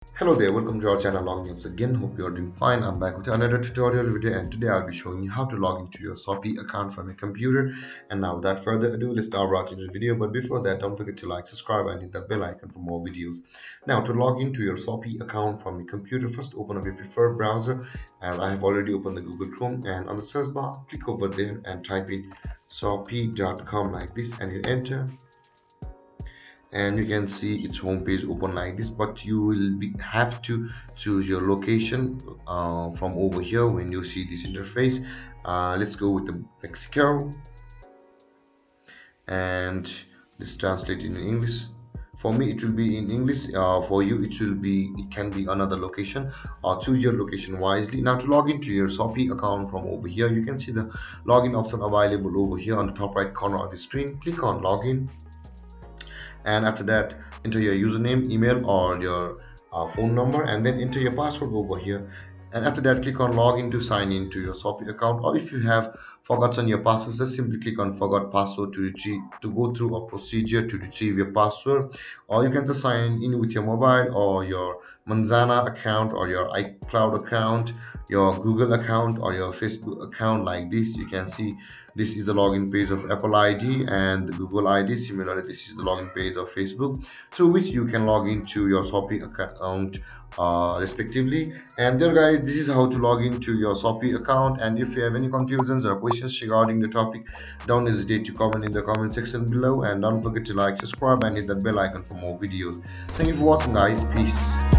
Hello there, welcome to our channel Logging Apps again. Hope you are doing fine. I'm back with another tutorial video, and today I'll be showing you how to log into your Shopee account from your computer. And now without further ado, let's dive right into the video. But before that, don't forget to like, subscribe and hit that bell icon for more videos. Now to log into your Shopee account from your computer, first open up your preferred browser, as I have already opened the Google Chrome, and on the search bar click over there and type in shopee.com like this and you enter, and you can see its home page open like this. But you will have to choose your location from over here when you see this interface. Let's go with the Mexico, and let's translate in English. For me it will be in English, for you it can be another location, or choose your location wisely. Now to log into your Shopee account from over here, you can see the login option available over here on the top right corner of the screen. Click on login, and after that enter your username, email or your phone number, and then enter your password over here. And after that click on login to sign into your Shopee account, or if you have forgotten your password, just simply click on forgot password to retrieve, to go through a procedure to retrieve your password. Or you can just sign in with your mobile or your Manzana account or your iCloud account, your Google account or your Facebook account like this. You can see this is the login page of Apple ID and the Google ID. Similarly, this is the login page of Facebook, through which you can log into your Shopee account respectively. And there guys, this is how to log into your Shopee account. And if you have any confusions or questions regarding the topic, don't hesitate to comment in the comment section below, and don't forget to like, subscribe and hit that bell icon for more videos. Thank you for watching guys. Peace.